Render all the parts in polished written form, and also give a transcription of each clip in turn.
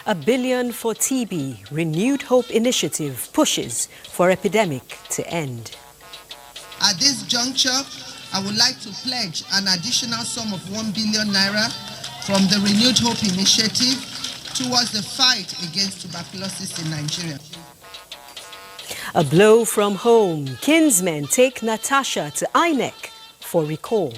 $1 billion for TB. Renewed Hope initiative pushes for epidemic to end. At this juncture, I would like to pledge an additional sum of 1 billion naira from the Renewed Hope initiative towards the fight against tuberculosis in Nigeria. A blow from home. Kinsmen take Natasha to INEC for recall.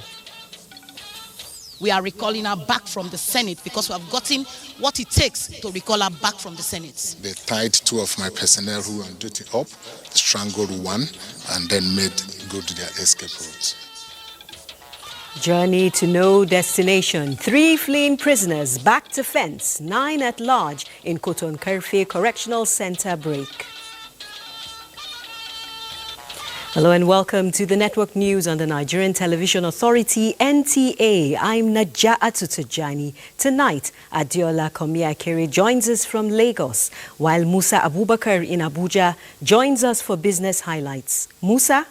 We are recalling her back from the Senate because we have gotten what it takes to recall her back from the Senate. They tied 2 of my personnel who were on duty up, strangled 1, and then made go to their escape routes. Journey to no destination. 3 fleeing prisoners back to fence. 9 at large in Koton Karfe Correctional Center break. Hello and welcome to the network news on the Nigerian Television Authority, NTA. I'm Naja'atu Tijani. Tonight, Adiola Komiakere joins us from Lagos, while Musa Abubakar in Abuja joins us for business highlights. Musa?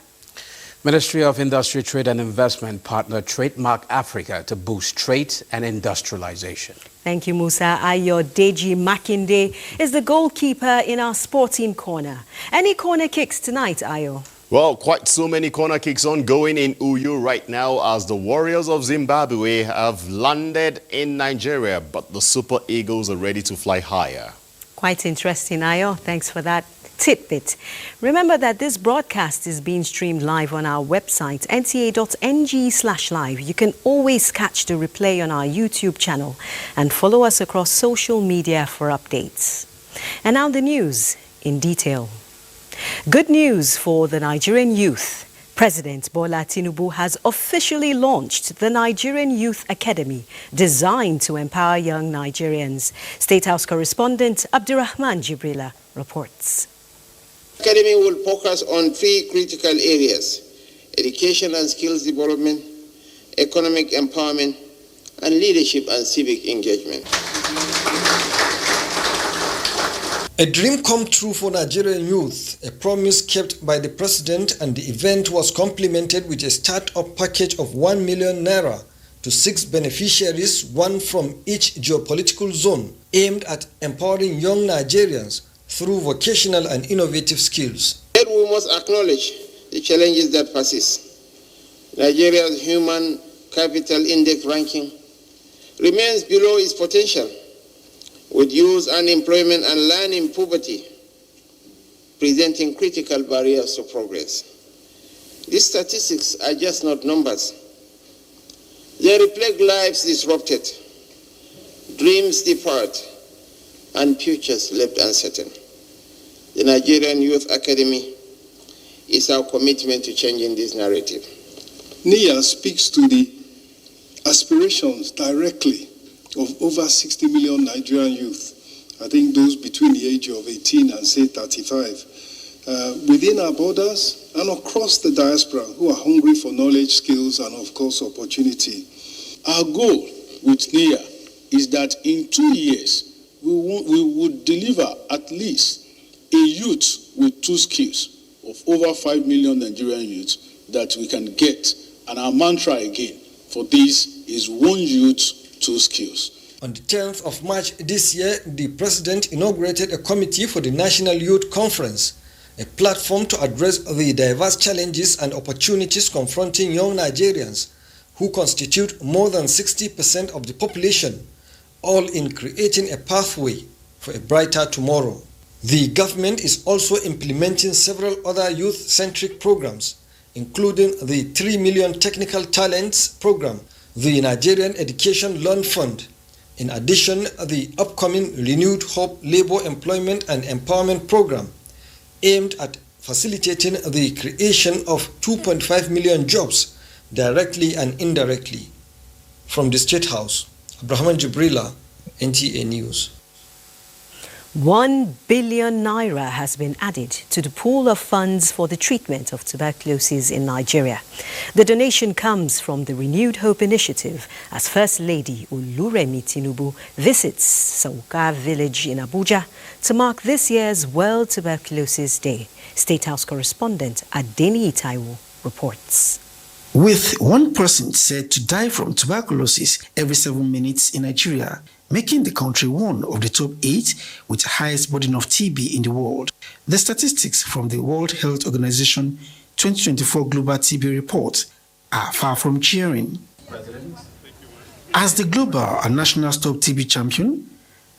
Ministry of Industry, Trade and Investment partner Trademark Africa to boost trade and industrialization. Thank you, Musa. Ayo Deji Makinde is the goalkeeper in our sport team corner. Any corner kicks tonight, Ayo? Well, quite so many corner kicks ongoing in Uyo right now as the Warriors of Zimbabwe have landed in Nigeria, but the Super Eagles are ready to fly higher. Quite interesting, Ayo. Thanks for that tidbit. Remember that this broadcast is being streamed live on our website, nta.ng/live. You can always catch the replay on our YouTube channel and follow us across social media for updates. And now the news in detail. Good news for the Nigerian youth. President Bola Tinubu has officially launched the Nigerian Youth Academy, designed to empower young Nigerians. State House correspondent Abdurrahman Jibrila reports. The Academy will focus on 3 critical areas: education and skills development, economic empowerment, and leadership and civic engagement. A dream come true for Nigerian youth, a promise kept by the president, and the event was complemented with a start-up package of 1 million naira to 6 beneficiaries, 1 from each geopolitical zone, aimed at empowering young Nigerians through vocational and innovative skills. Yet we must acknowledge the challenges that persist. Nigeria's human capital index ranking remains below its potential, with youth unemployment and learning poverty presenting critical barriers to progress. These statistics are just not numbers. They reflect lives disrupted, dreams deferred, and futures left uncertain. The Nigerian Youth Academy is our commitment to changing this narrative. NIA speaks to the aspirations directly of over 60 million Nigerian youth. I think those between the age of 18 and say 35. Within our borders and across the diaspora who are hungry for knowledge, skills, and of course opportunity. Our goal with NIA is that in 2 years, we would deliver at least a youth with 2 skills of over 5 million Nigerian youths that we can get. And our mantra again for this is 1 youth, 2 skills. On the 10th of March this year, the president inaugurated a committee for the National Youth Conference, a platform to address the diverse challenges and opportunities confronting young Nigerians, who constitute more than 60% of the population, all in creating a pathway for a brighter tomorrow. The government is also implementing several other youth-centric programs, including the 3 Million Technical Talents Program, the Nigerian Education Loan Fund. In addition, the upcoming Renewed Hope Labor Employment and Empowerment Program, aimed at facilitating the creation of 2.5 million jobs, directly and indirectly. From the State House, Abdurrahman Jibrila, NTA News. 1 billion naira has been added to the pool of funds for the treatment of tuberculosis in Nigeria. The donation comes from the Renewed Hope initiative as First Lady Oluremi Tinubu visits Sauka village in Abuja to mark this year's World Tuberculosis Day. State House correspondent Adeni Taiwo reports. With one person said to die from tuberculosis every 7 minutes in Nigeria, making the country one of the top 8 with the highest burden of TB in the world. The statistics from the World Health Organization 2024 Global TB Report are far from cheering. As the global and national Stop TB champion,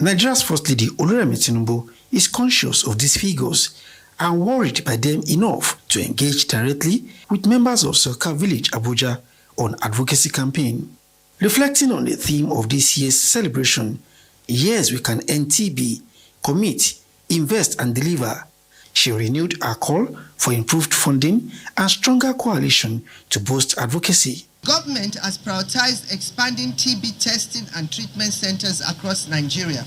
Nigeria's First Lady Oluremi Tinubu is conscious of these figures and worried by them enough to engage directly with members of Soka Village, Abuja, on advocacy campaign. Reflecting on the theme of this year's celebration, Years We Can End TB, Commit, Invest and Deliver, she renewed her call for improved funding and stronger coalition to boost advocacy. Government has prioritized expanding TB testing and treatment centers across Nigeria,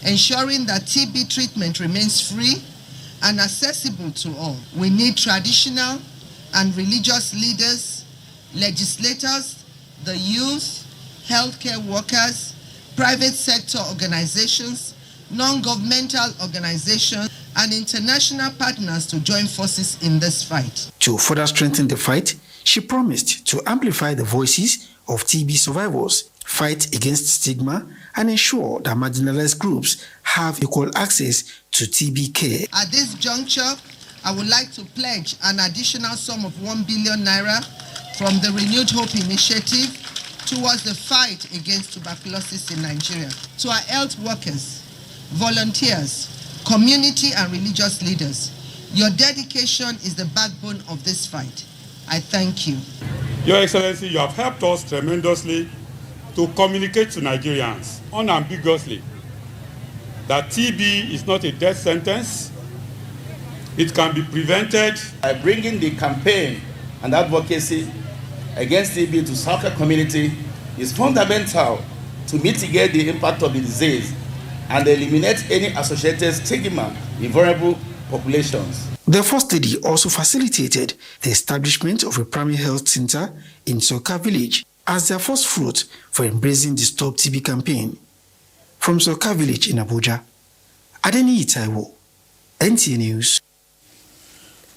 ensuring that TB treatment remains free and accessible to all. We need traditional and religious leaders, legislators, the youth, healthcare workers, private sector organizations, non-governmental organizations, and international partners to join forces in this fight. To further strengthen the fight, she promised to amplify the voices of TB survivors, fight against stigma, and ensure that marginalized groups have equal access to TB care. At this juncture, I would like to pledge an additional sum of 1 billion naira from the Renewed Hope Initiative towards the fight against tuberculosis in Nigeria. To our health workers, volunteers, community and religious leaders, your dedication is the backbone of this fight. I thank you. Your Excellency, you have helped us tremendously to communicate to Nigerians unambiguously that TB is not a death sentence. It can be prevented. By bringing the campaign and advocacy against TB to Soka community is fundamental to mitigate the impact of the disease and eliminate any associated stigma in vulnerable populations. The First Lady also facilitated the establishment of a primary health center in Soka Village as their first fruit for embracing the Stop TB campaign. From Soka Village in Abuja, Adeniyi Taiwo, NTA News.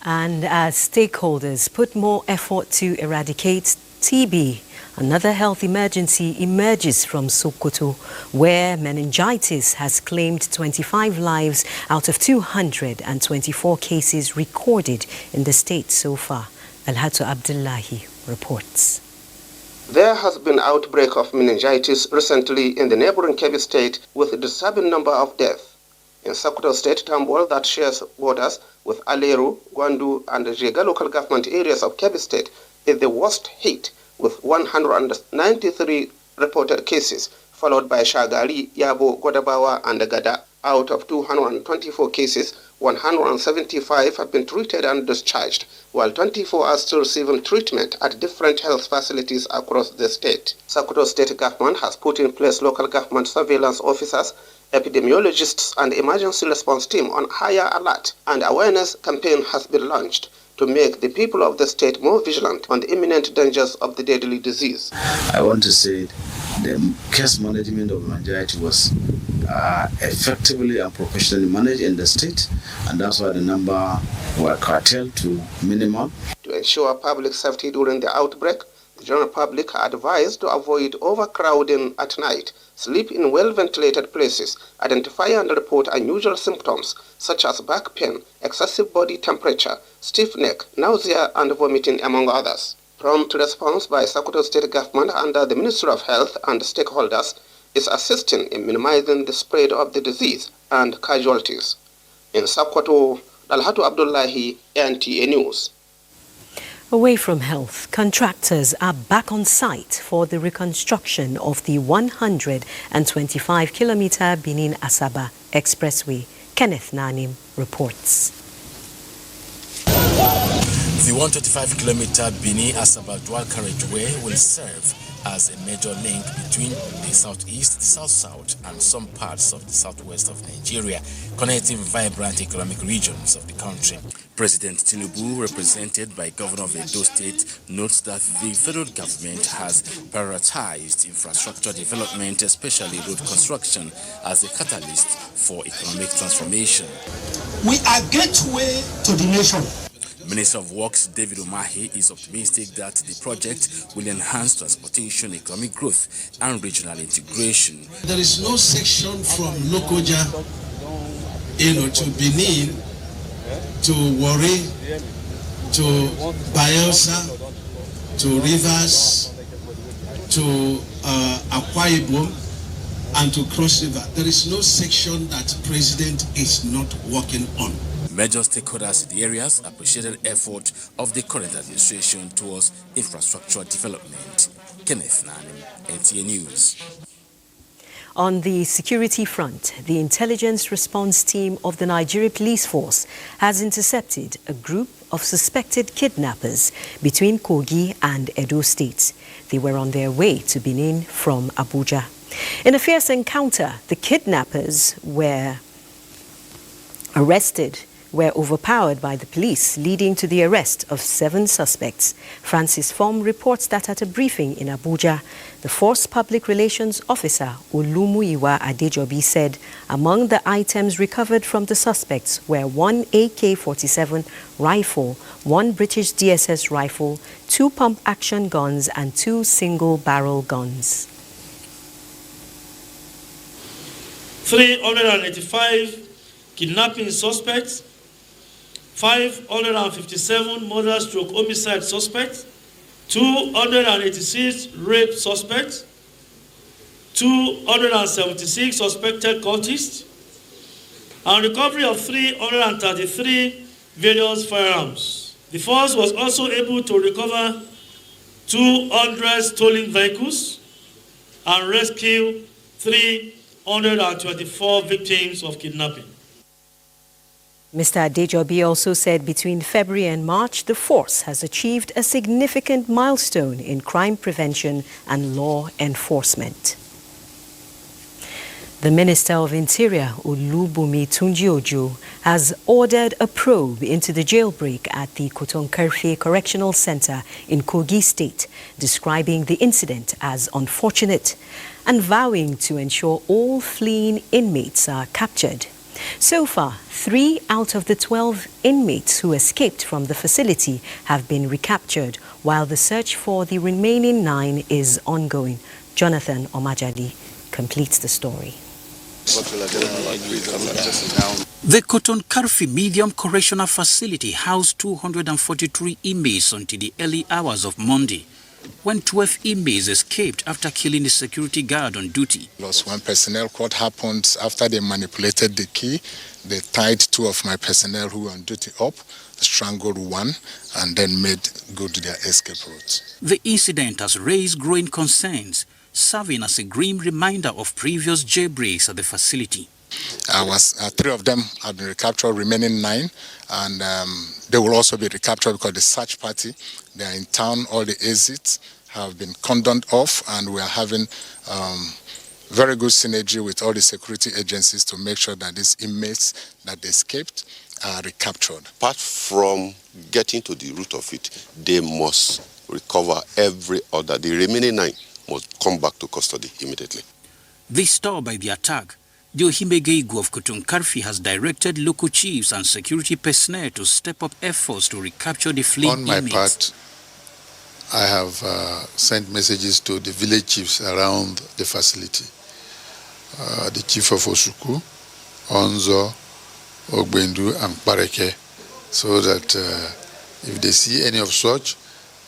And as stakeholders put more effort to eradicate TB, another health emergency emerges from Sokoto, where meningitis has claimed 25 lives out of 224 cases recorded in the state so far. Alhatu Abdullahi reports. There has been an outbreak of meningitis recently in the neighboring Kebbi state with a disturbing number of deaths. In Sokoto State, Tambol, that shares borders with Aleru, Gwandu and the Jega local government areas of Kebbi State, is the worst hit with 193 reported cases, followed by Shagari, Yabo, Godabawa and Gada. Out of 224 cases, 175 have been treated and discharged, while 24 are still receiving treatment at different health facilities across the state. Sokoto State government has put in place local government surveillance officers, epidemiologists and emergency response team on higher alert, and awareness campaign has been launched to make the people of the state more vigilant on the imminent dangers of the deadly disease. I want to say the case management of meningitis was effectively and professionally managed in the state, and that's why the number were curtailed to minimum. To ensure public safety during the outbreak, the general public are advised to avoid overcrowding at night, sleep in well-ventilated places, identify and report unusual symptoms such as back pain, excessive body temperature, stiff neck, nausea and vomiting, among others. Prompt response by Sokoto State government under the Ministry of Health and stakeholders is assisting in minimizing the spread of the disease and casualties. In Sokoto, Alhatu Abdullahi, NTA News. Away from health, contractors are back on site for the reconstruction of the 125-kilometer Benin-Asaba Expressway. Kenneth Nanim reports. The 125-kilometer Benin-Asaba dual carriageway will serve as a major link between the southeast, the south-south and some parts of the southwest of Nigeria, connecting vibrant economic regions of the country. President Tinubu, represented by Governor of Edo State, notes that the federal government has prioritized infrastructure development, especially road construction, as a catalyst for economic transformation. We are gateway to the nation. Minister of Works David Umahi is optimistic that the project will enhance transportation, economic growth and regional integration. There is no section from Lokoja, to Benin, to Warri, to Bayelsa, to Rivers, to Akwa Ibom, and to Cross River. There is no section that President is not working on. Major stakeholders in the areas appreciated effort of the current administration towards infrastructure development. Kenneth Nanim, NTA News. On the security front, the intelligence response team of the Nigerian police force has intercepted a group of suspected kidnappers between Kogi and Edo states. They were on their way to Benin from Abuja. In a fierce encounter, the kidnappers were overpowered by the police, leading to the arrest of 7 suspects. Francis Form reports that at a briefing in Abuja, the Force Public Relations Officer Olumuyiwa Adejobi said among the items recovered from the suspects were 1 AK-47 rifle, 1 British DSS rifle, 2 pump-action guns and 2 single-barrel guns. 385 kidnapping suspects, 557 murder/homicide suspects, 286 rape suspects, 276 suspected cultists, and recovery of 333 various firearms. The force was also able to recover 200 stolen vehicles and rescue 324 victims of kidnapping. Mr. Adejobi also said between February and March, the force has achieved a significant milestone in crime prevention and law enforcement. The Minister of Interior, Olubunmi Tunji-Ojo, has ordered a probe into the jailbreak at the Koton-Karfe Correctional Center in Kogi State, describing the incident as unfortunate and vowing to ensure all fleeing inmates are captured. So far, 3 out of the 12 inmates who escaped from the facility have been recaptured, while the search for the remaining 9 is ongoing. Jonathan Omajadi completes the story. The Koton-Karfe Medium Correctional Facility housed 243 inmates until the early hours of Monday, when 12 inmates escaped after killing a security guard on duty. One personnel court happened after they manipulated the key. They tied 2 of my personnel who were on duty up, strangled 1, and then made good their escape route. The incident has raised growing concerns, serving as a grim reminder of previous jailbreaks at the facility. 3 of them have been recaptured, remaining 9, and they will also be recaptured because the search party, they are in town. All the exits have been cordoned off, and we are having very good synergy with all the security agencies to make sure that these inmates that escaped are recaptured. Apart from getting to the root of it, they must recover every other. The remaining 9 must come back to custody immediately. Disturbed by the attack, the Ohimegeigu of Koton-Karfe has directed local chiefs and security personnel to step up efforts to recapture the fleeing inmates. On my part, I have sent messages to the village chiefs around the facility. The chief of Osuku, Onzo, Ogbendu, and Pareke, so that if they see any of such,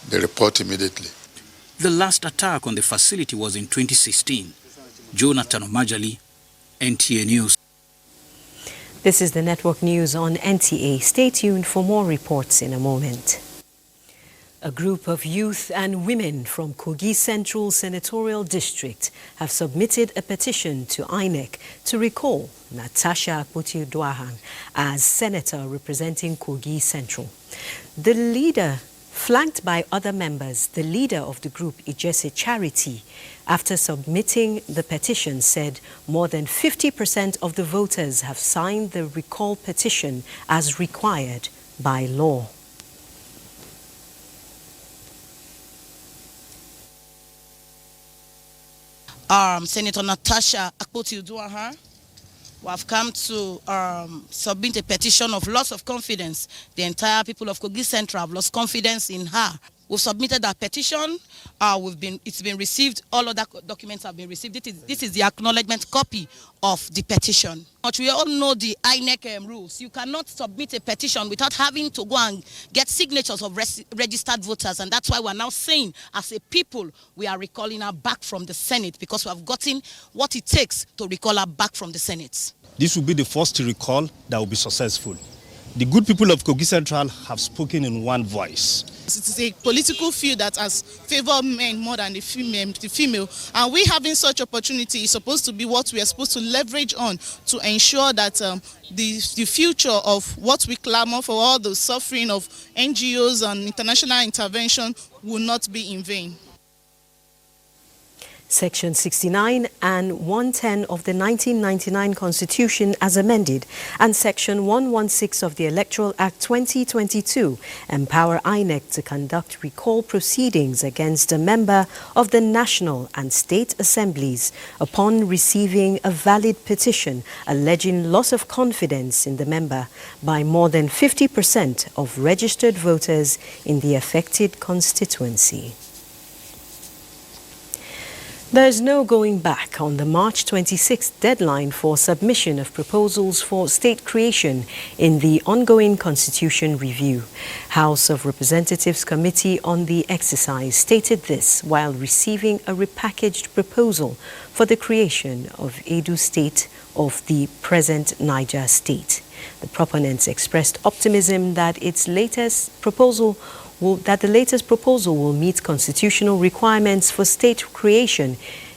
they report immediately. The last attack on the facility was in 2016. Jonathan Omajali, NTA News. This is the network news on NTA. Stay tuned for more reports in a moment. A group of youth and women from Kogi Central Senatorial District have submitted a petition to INEC to recall Natasha Akpoti-Uduaghan as senator representing Kogi Central. The leader, flanked by other members, the leader of the group, Ijese Charity, after submitting the petition, said more than 50% of the voters have signed the recall petition as required by law. Senator Natasha Akpoti-Uduaghan We have come to submit a petition of loss of confidence. The entire people of Kogi Central have lost confidence in her. We've submitted that petition. It's been received. All other documents have been received. This is the acknowledgement copy of the petition. But we all know the INEC rules. You cannot submit a petition without having to go and get signatures of registered voters. And that's why we're now saying, as a people, we are recalling her back from the Senate because we have gotten what it takes to recall her back from the Senate. This will be the first recall that will be successful. The good people of Kogi Central have spoken in one voice. It is a political field that has favored men more than the female. And we having such opportunity is supposed to be what we are supposed to leverage on to ensure that the future of what we clamor for, all the suffering of NGOs and international intervention, will not be in vain. Section 69 and 110 of the 1999 Constitution as amended and Section 116 of the Electoral Act 2022 empower INEC to conduct recall proceedings against a member of the National and State Assemblies upon receiving a valid petition alleging loss of confidence in the member by more than 50% of registered voters in the affected constituency. There is no going back on the March 26th deadline for submission of proposals for state creation in the ongoing Constitution review. House of Representatives Committee on the exercise stated this while receiving a repackaged proposal for the creation of Edo State of the present Niger State. The proponents expressed optimism that the latest proposal will meet constitutional requirements for state creation,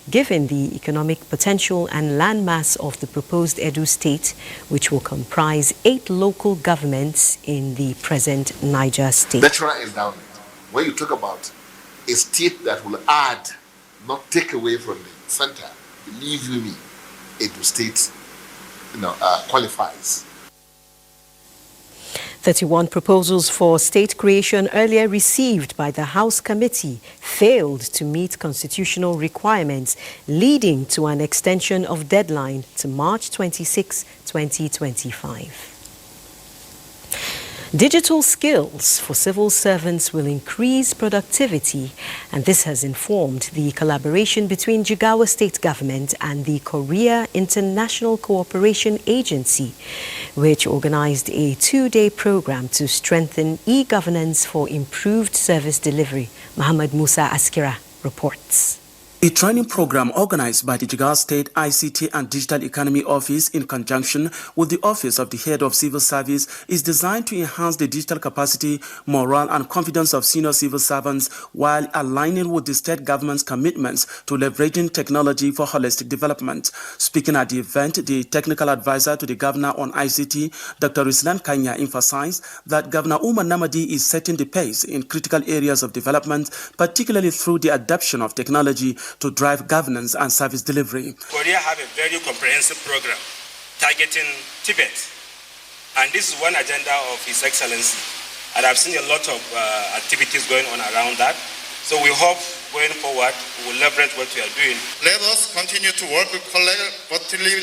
given the economic potential and landmass of the proposed Edo State, which will comprise 8 local governments in the present Niger State. Natural endowment. When you talk about a state that will add, not take away from the center, believe you me, Edo State qualifies. 31 proposals for state creation earlier received by the House Committee failed to meet constitutional requirements, leading to an extension of deadline to March 26, 2025. Digital skills for civil servants will increase productivity, and this has informed the collaboration between Jigawa State Government and the Korea International Cooperation Agency, which organized a 2-day program to strengthen e-governance for improved service delivery. Muhammad Musa Askira reports. A training program organized by the Jigawa State ICT and Digital Economy Office in conjunction with the Office of the Head of Civil Service is designed to enhance the digital capacity, morale and confidence of senior civil servants while aligning with the state government's commitments to leveraging technology for holistic development. Speaking at the event, the technical advisor to the governor on ICT, Dr. Ruslan Kanya, emphasized that Governor Umar Namadi is setting the pace in critical areas of development, particularly through the adoption of technology to drive governance and service delivery. Korea have a very comprehensive program targeting Tibet, and this is one agenda of His Excellency. And I've seen a lot of activities going on around that. So we hope going forward we will leverage what we are doing. Let us continue to work collectively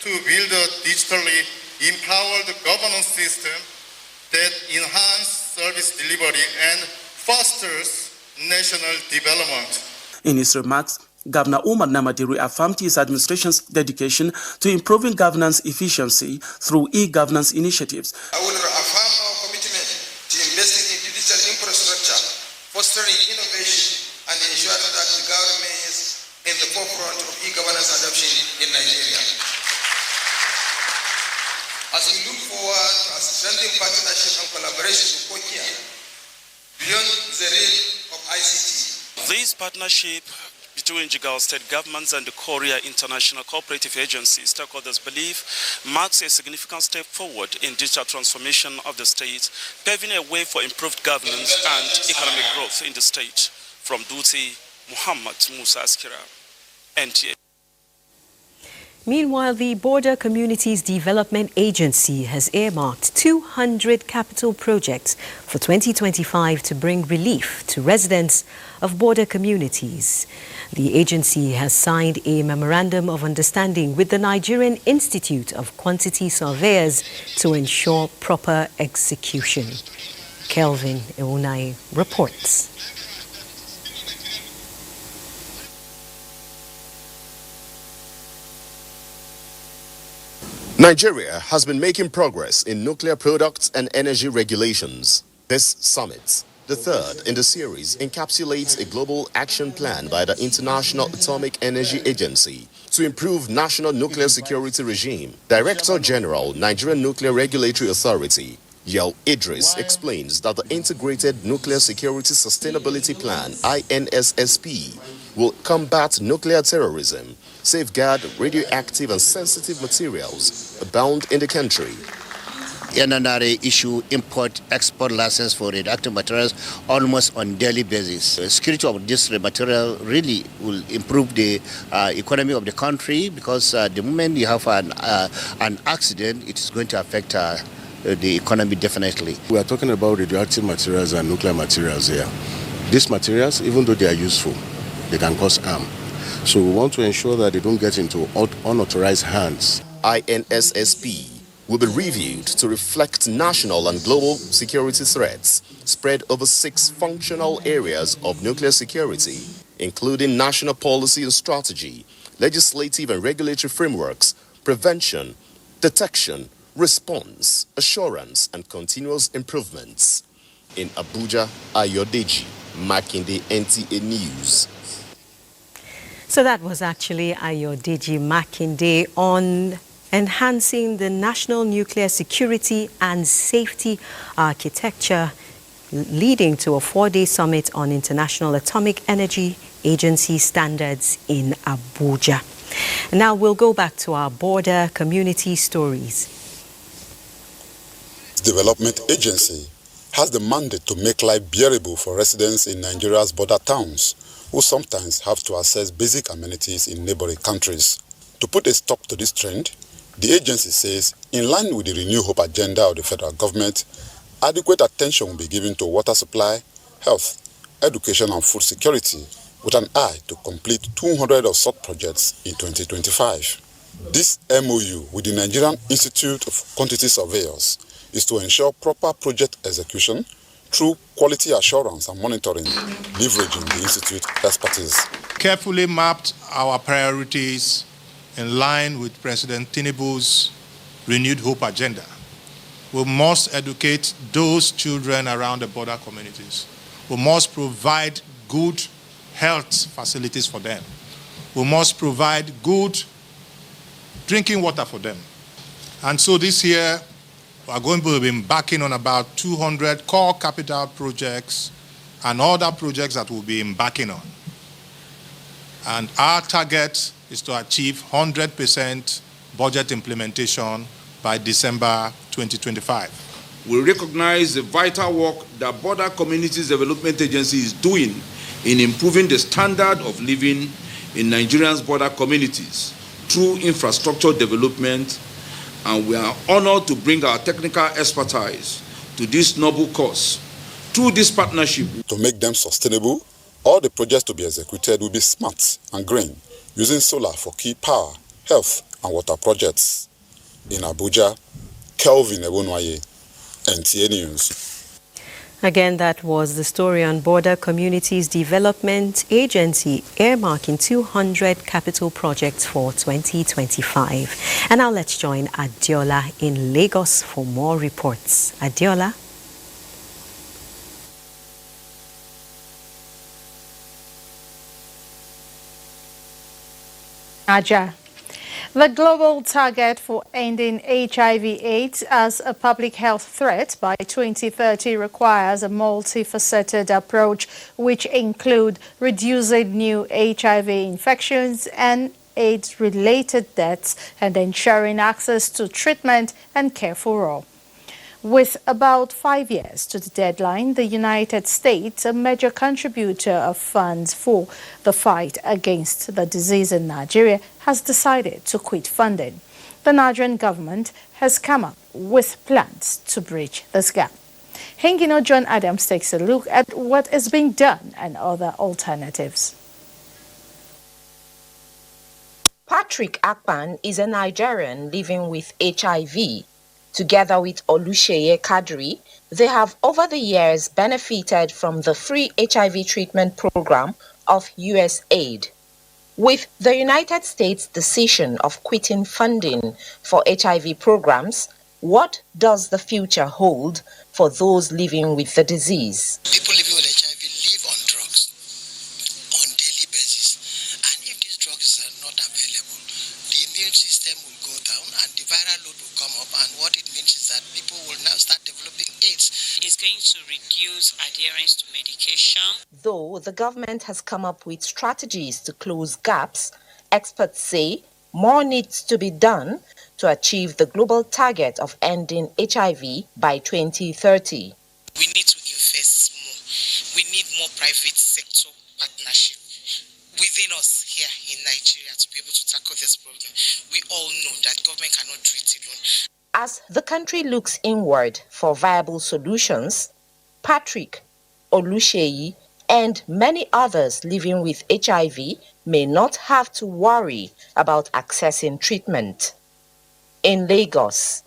to build a digitally empowered governance system that enhances service delivery and fosters national development. In his remarks, Governor Umar Namadi reaffirmed his administration's dedication to improving governance efficiency through e-governance initiatives. I will reaffirm our commitment to investing in digital infrastructure, fostering innovation, and ensuring that the government remains in the forefront of e-governance adoption in Nigeria. As we look forward to a strengthening partnership and collaboration with Korea, beyond the realm of ICT. This partnership between Jigawa State governments and the Korea International Cooperative Agency, stakeholders believe, marks a significant step forward in digital transformation of the state, paving a way for improved governance and economic growth in the state. From Duty, Muhammad Musa Askira, NTA. Meanwhile, the Border Communities Development Agency has earmarked 200 capital projects for 2025 to bring relief to residents of border communities. The agency has signed a memorandum of understanding with the Nigerian Institute of Quantity Surveyors to ensure proper execution. Kelvin Ewunai reports. Nigeria has been making progress in nuclear products and energy regulations. This summit, the third in the series, encapsulates a global action plan by the International Atomic Energy Agency to improve national nuclear security regime. Director General, Nigerian Nuclear Regulatory Authority, Yel Idris, explains that the Integrated Nuclear Security Sustainability Plan, INSSP, will combat nuclear terrorism, safeguard radioactive and sensitive materials abound in the country. NNRA issue import-export license for radioactive materials almost on daily basis. The security of this material really will improve the economy of the country, because the moment you have an accident, it is going to affect the economy definitely. We are talking about radioactive materials and nuclear materials here. These materials, even though they are useful, they can cause harm. So we want to ensure that they don't get into unauthorized hands. INSSP will be reviewed to reflect national and global security threats spread over 6 functional areas of nuclear security, including national policy and strategy, legislative and regulatory frameworks, prevention, detection, response, assurance, and continuous improvements. In Abuja, Ayodeji, Makinde, NTA News. So that was actually Ayodeji Makinde on enhancing the national nuclear security and safety architecture, leading to a 4-day summit on International Atomic Energy Agency standards in Abuja. And now we'll go back to our border community stories. Development Agency has the mandate to make life bearable for residents in Nigeria's border towns, who sometimes have to access basic amenities in neighboring countries. To put a stop to this trend, the agency says, in line with the Renew Hope agenda of the federal government, adequate attention will be given to water supply, health, education and food security, with an eye to complete 200 of such projects in 2025. This MOU with the Nigerian Institute of Quantity Surveyors is to ensure proper project execution through quality assurance and monitoring, leveraging the Institute's expertise. Carefully mapped our priorities in line with President Tinubu's Renewed Hope agenda. We must educate those children around the border communities. We must provide good health facilities for them. We must provide good drinking water for them. And so this year, we are going to be embarking on about 200 core capital projects and other projects that we'll be embarking on. And our target is to achieve 100% budget implementation by December 2025. We recognize the vital work that Border Communities Development Agency is doing in improving the standard of living in Nigeria's border communities through infrastructure development, and we are honored to bring our technical expertise to this noble cause. Through this partnership, to make them sustainable, all the projects to be executed will be smart and green, using solar for key power, health and water projects. In Abuja, Kelvin Ewunai, NTA News. Again, that was the story on Border Communities Development Agency earmarking 200 capital projects for 2025. And now let's join Adiola in Lagos for more reports. Adiola. Aja. The global target for ending HIV/AIDS as a public health threat by 2030 requires a multifaceted approach, which include reducing new HIV infections and AIDS-related deaths and ensuring access to treatment and care for all. With about 5 years to the deadline, the United States, a major contributor of funds for the fight against the disease in Nigeria, has decided to quit funding. The Nigerian government has come up with plans to bridge this gap. Hingino John Adams takes a look at what is being done and other alternatives. Patrick Akpan is a Nigerian living with HIV. Together with Olusheye Kadri, they have over the years benefited from the free HIV treatment program of USAID. With the United States' decision of quitting funding for HIV programs, what does the future hold for those living with the disease? People living with HIV live on drugs on a daily basis, and if these drugs are not available, the immune system will go down and the viral load will come up, and what it means is that people will now start developing AIDS. It's going to reduce adherence to medication. Though the government has come up with strategies to close gaps, experts say more needs to be done to achieve the global target of ending HIV by 2030. We need to invest more. We need more private sector partnership within us here in Nigeria to be able to tackle this problem. We all know that government cannot do it alone. As the country looks inward for viable solutions, Patrick, Olusheye, and many others living with HIV may not have to worry about accessing treatment. In Lagos,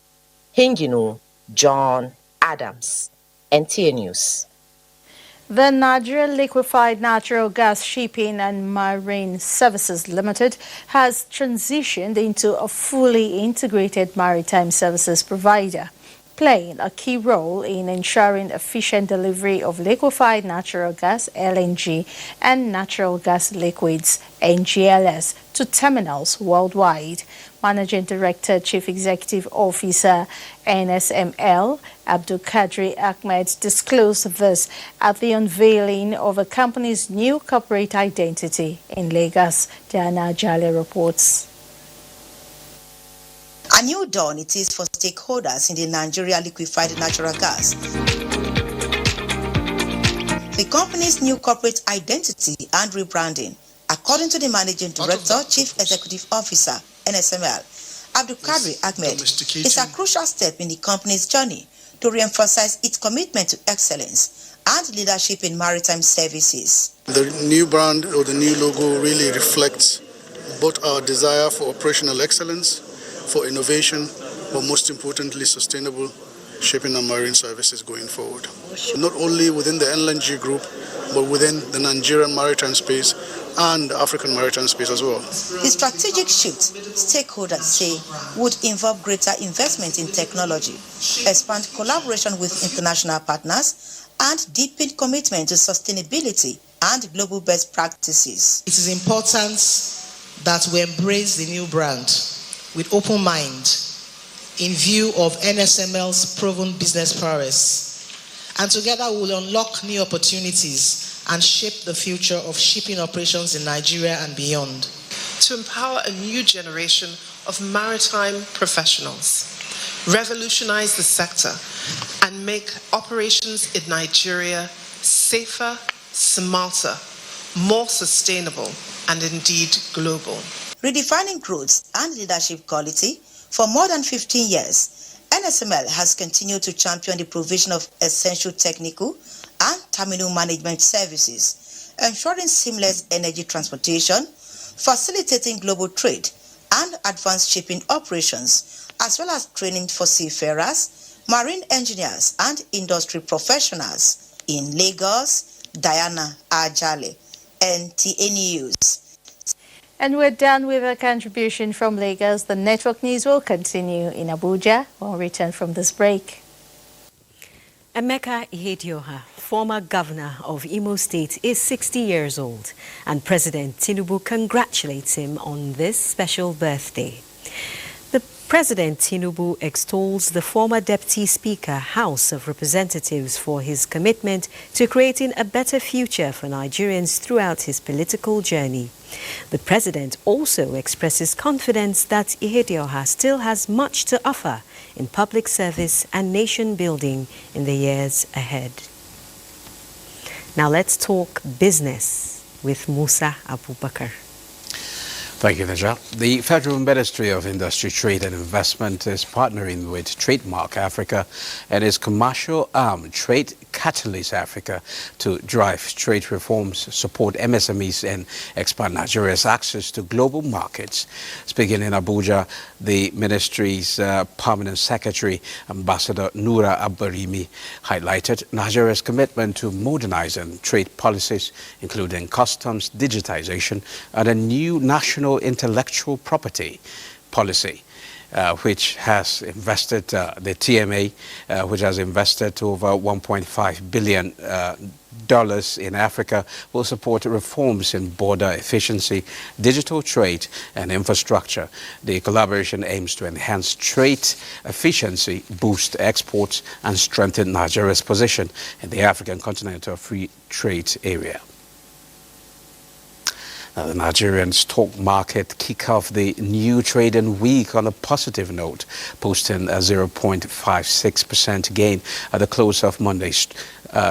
Hingino John Adams, NTA News. The Nigerian Liquefied Natural Gas Shipping and Marine Services Limited has transitioned into a fully integrated maritime services provider, playing a key role in ensuring efficient delivery of liquefied natural gas (LNG) and natural gas liquids (NGLs) to terminals worldwide. Managing Director, Chief Executive Officer, NSML, Abdul Kadri Ahmed, disclosed this at the unveiling of the company's new corporate identity in Lagos. Diana Jale reports. A new dawn it is for stakeholders in the Nigeria liquefied natural gas. The company's new corporate identity and rebranding, according to the Managing Director, Chief Executive Officer, NSML, Abdul Kadri Ahmed, is a crucial step in the company's journey to re-emphasize its commitment to excellence and leadership in maritime services. The new brand or the new logo really reflects both our desire for operational excellence, for innovation, but most importantly, sustainable shipping and marine services going forward. Not only within the LNG group, but within the Nigerian maritime space and the African maritime space as well. The strategic shift, stakeholders say, would involve greater investment in technology, expand collaboration with international partners, and deepen commitment to sustainability and global best practices. It is important that we embrace the new brand with open mind in view of NSML's proven business prowess. And together we will unlock new opportunities and shape the future of shipping operations in Nigeria and beyond. To empower a new generation of maritime professionals, revolutionize the sector, and make operations in Nigeria safer, smarter, more sustainable, and indeed global. Redefining growth and leadership quality, for more than 15 years, NSML has continued to champion the provision of essential technical and terminal management services, ensuring seamless energy transportation, facilitating global trade and advanced shipping operations, as well as training for seafarers, marine engineers and industry professionals. In Lagos, Diana Ajale, NTA News. And we're done with our contribution from Lagos. The network news will continue in Abuja when we return from this break. Emeka Ihedioha, former governor of Imo State, is 60 years old, and President Tinubu congratulates him on this special birthday. President Tinubu extols the former Deputy Speaker, House of Representatives, for his commitment to creating a better future for Nigerians throughout his political journey. The president also expresses confidence that Ihedioha still has much to offer in public service and nation building in the years ahead. Now let's talk business with Musa Abubakar. Thank you, Najat. The Federal Ministry of Industry, Trade and Investment is partnering with Trademark Africa and its commercial arm, Trade Catalyst Africa, to drive trade reforms, support MSMEs, and expand Nigeria's access to global markets. Speaking in Abuja, the ministry's permanent secretary, Ambassador Nura Abarimi, highlighted Nigeria's commitment to modernizing trade policies, including customs, digitization, and a new national intellectual property policy, which has invested, the TMA, which has invested over $1.5 billion in Africa, will support reforms in border efficiency, digital trade, and infrastructure. The collaboration aims to enhance trade efficiency, boost exports, and strengthen Nigeria's position in the African Continental Free Trade Area. The Nigerian stock market kick off the new trading week on a positive note, posting a 0.56% gain at the close of Monday's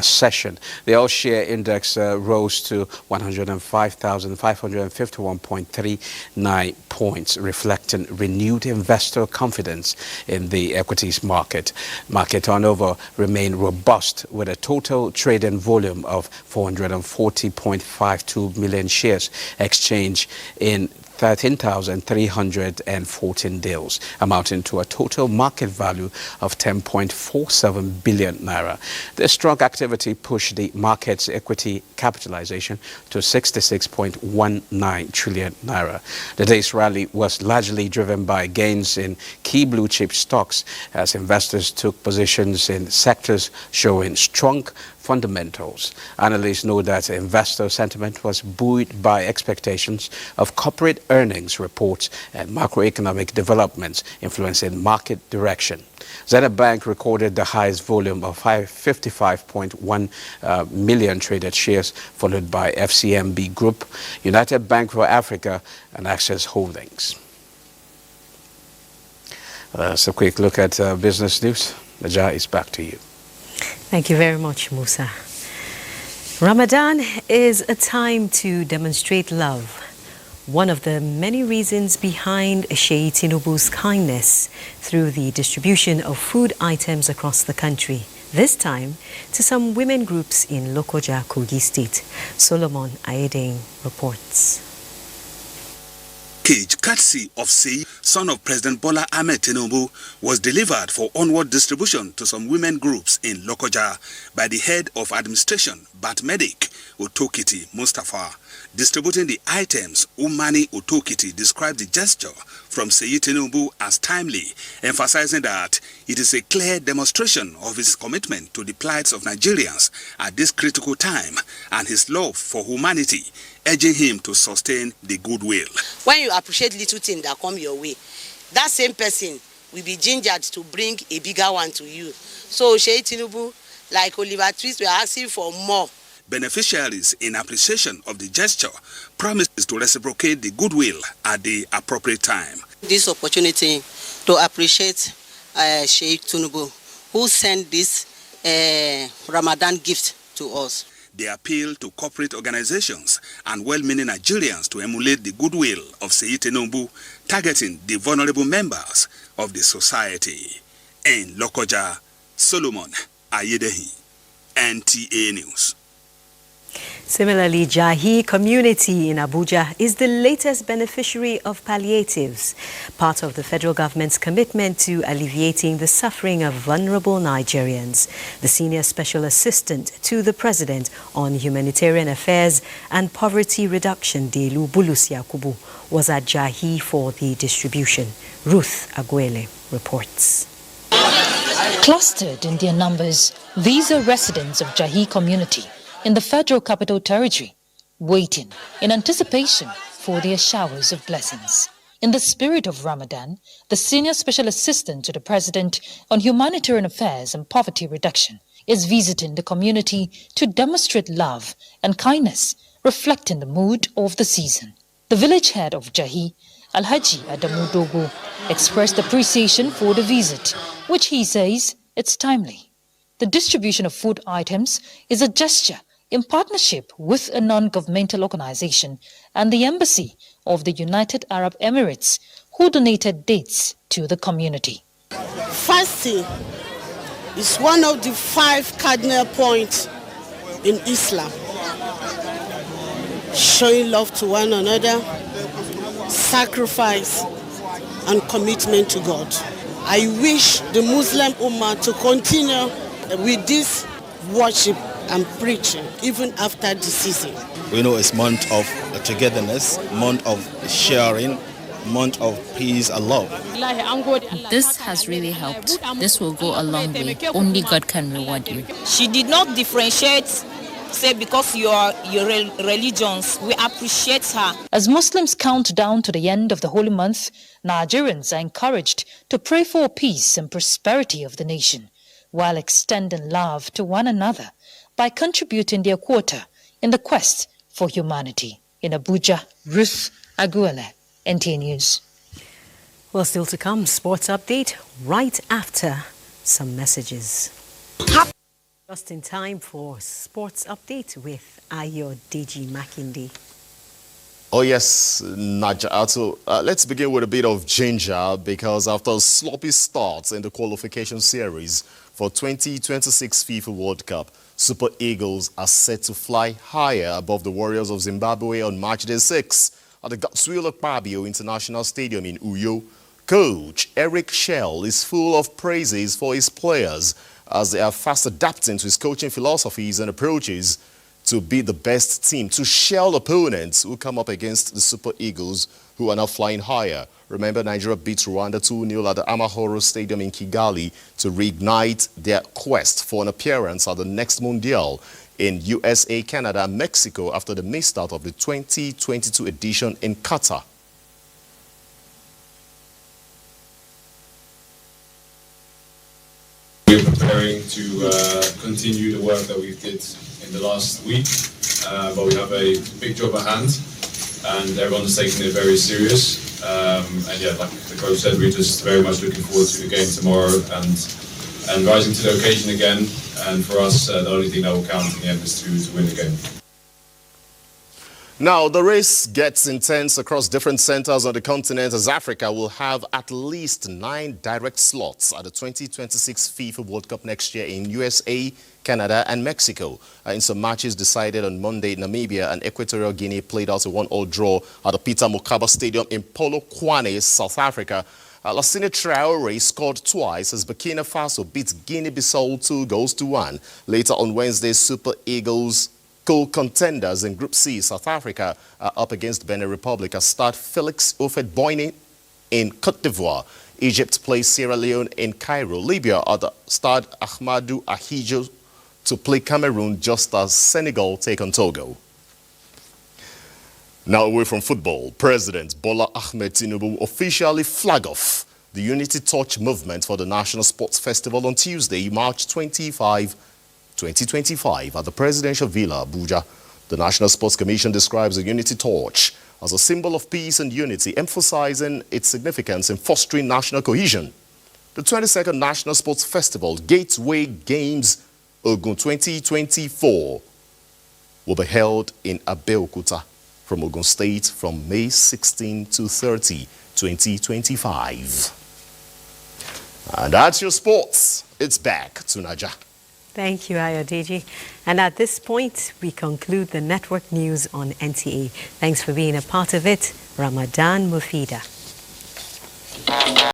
session. The all-share index rose to 105,551.39 points, reflecting renewed investor confidence in the equities market. Market turnover remained robust with a total trading volume of 440.52 million shares exchanged in 13,314 deals, amounting to a total market value of 10.47 billion naira. The strong activity pushed the market's equity capitalization to 66.19 trillion naira. The day's rally was largely driven by gains in key blue chip stocks as investors took positions in sectors showing strong fundamentals. Analysts know that investor sentiment was buoyed by expectations of corporate earnings reports and macroeconomic developments influencing market direction. Zenith Bank recorded the highest volume of 55.1 million traded shares, followed by FCMB Group, United Bank for Africa, and Access Holdings. That's a quick look at business news. Najah, is back to you. Thank you very much, Musa. Ramadan is a time to demonstrate love. One of the many reasons behind Sheikh Tinubu's kindness through the distribution of food items across the country, this time to some women groups in Lokoja, Kogi State. Solomon Ayedeng reports. Package courtesy of Sei, son of President Bola Ahmed Tinubu, was delivered for onward distribution to some women groups in Lokoja by the head of administration, Bat Medic Otokiti Mustafa. Distributing the items, Umani Otokiti described the gesture from Sei Tinubu as timely, emphasizing that it is a clear demonstration of his commitment to the plight of Nigerians at this critical time and his love for humanity, urging him to sustain the goodwill. When you appreciate little things that come your way, that same person will be gingered to bring a bigger one to you. So Sheikh Tinubu, like Oliver Twist, we are asking for more. Beneficiaries, in appreciation of the gesture, promised to reciprocate the goodwill at the appropriate time. This opportunity to appreciate Sheikh Tinubu, who sent this Ramadan gift to us. They appeal to corporate organizations and well-meaning Nigerians to emulate the goodwill of Sheikh Tinubu, targeting the vulnerable members of the society. In Lokoja, Solomon Ayedehi, NTA News. Similarly, Jahi community in Abuja is the latest beneficiary of palliatives, part of the federal government's commitment to alleviating the suffering of vulnerable Nigerians. The senior special assistant to the president on humanitarian affairs and poverty reduction, Delu Bulus Yakubu, was at Jahi for the distribution. Ruth Aguele reports. Clustered in their numbers, these are residents of Jahi community in the Federal Capital Territory, waiting in anticipation for their showers of blessings. In the spirit of Ramadan, the Senior Special Assistant to the President on Humanitarian Affairs and Poverty Reduction is visiting the community to demonstrate love and kindness, reflecting the mood of the season. The village head of Jahi, Alhaji Adamu Dogo, expressed appreciation for the visit, which he says it's timely. The distribution of food items is a gesture in partnership with a non-governmental organization and the Embassy of the United Arab Emirates, who donated dates to the community. Fasting is one of the 5 cardinal points in Islam. Showing love to one another, sacrifice, and commitment to God. I wish the Muslim Ummah to continue with this worship and preaching even after the season. We know it's month of togetherness, month of sharing, month of peace and love. This has really helped. This will go a long way. Only God can reward you. She did not differentiate, say because you are your religions. We appreciate her. As Muslims count down to the end of the holy month, Nigerians are encouraged to pray for peace and prosperity of the nation, while extending love to one another by contributing their quota in the quest for humanity. In Abuja, Ruth Aguele, NTA News. Well, still to come, sports update right after some messages. Just in time for sports update with Ayo DG Makinde. Oh yes, Naja. So let's begin with a bit of ginger, because after a sloppy start in the qualification series for 2026 FIFA World Cup, Super Eagles are set to fly higher above the Warriors of Zimbabwe on March day 6 at the Godswill Akpabio International Stadium in Uyo. Coach Eric Shell is full of praises for his players as they are fast adapting to his coaching philosophies and approaches to be the best team to shell opponents who come up against the Super Eagles, who are now flying higher. Remember, Nigeria beat Rwanda 2-0 at the Amahoro Stadium in Kigali to reignite their quest for an appearance at the next Mundial in USA, Canada, and Mexico after the missed out of the 2022 edition in Qatar. We're preparing to continue the work that we did in the last week, but we have a big job at hand, and everyone's taking it very serious. And yeah, like the coach said, we're just very much looking forward to the game tomorrow and rising to the occasion again. And for us, the only thing that will count in the end is to win the game. Now, the race gets intense across different centers on the continent, as Africa will have at least 9 direct slots at the 2026 FIFA World Cup next year in USA, Canada, and Mexico. In some matches decided on Monday, Namibia and Equatorial Guinea played out a 1-1 draw at the Peter Mokaba Stadium in Polokwane, South Africa. Lassine Traore scored twice as Burkina Faso beat Guinea-Bissau 2-1. Later on Wednesday, Super Eagles co-contenders in Group C, South Africa, are up against Benin Republic as start Felix Houphouët-Boigny in Cote d'Ivoire. Egypt plays Sierra Leone in Cairo. Libya are the start Ahmadou Ahidjo to play Cameroon, just as Senegal take on Togo. Now away from football, President Bola Ahmed Tinubu officially flagged off the Unity Torch movement for the National Sports Festival on Tuesday, March 25, 2025 at the Presidential Villa, Abuja. The National Sports Commission describes the Unity Torch as a symbol of peace and unity, emphasizing its significance in fostering national cohesion. The 22nd National Sports Festival Gateway Games Ogun 2024 will be held in Abeokuta from Ogun State from May 16 to 30, 2025. And that's your sports. It's back to Naja. Thank you, Ayodiji. And at this point, we conclude the network news on NTA. Thanks for being a part of it. Ramadan Mufida.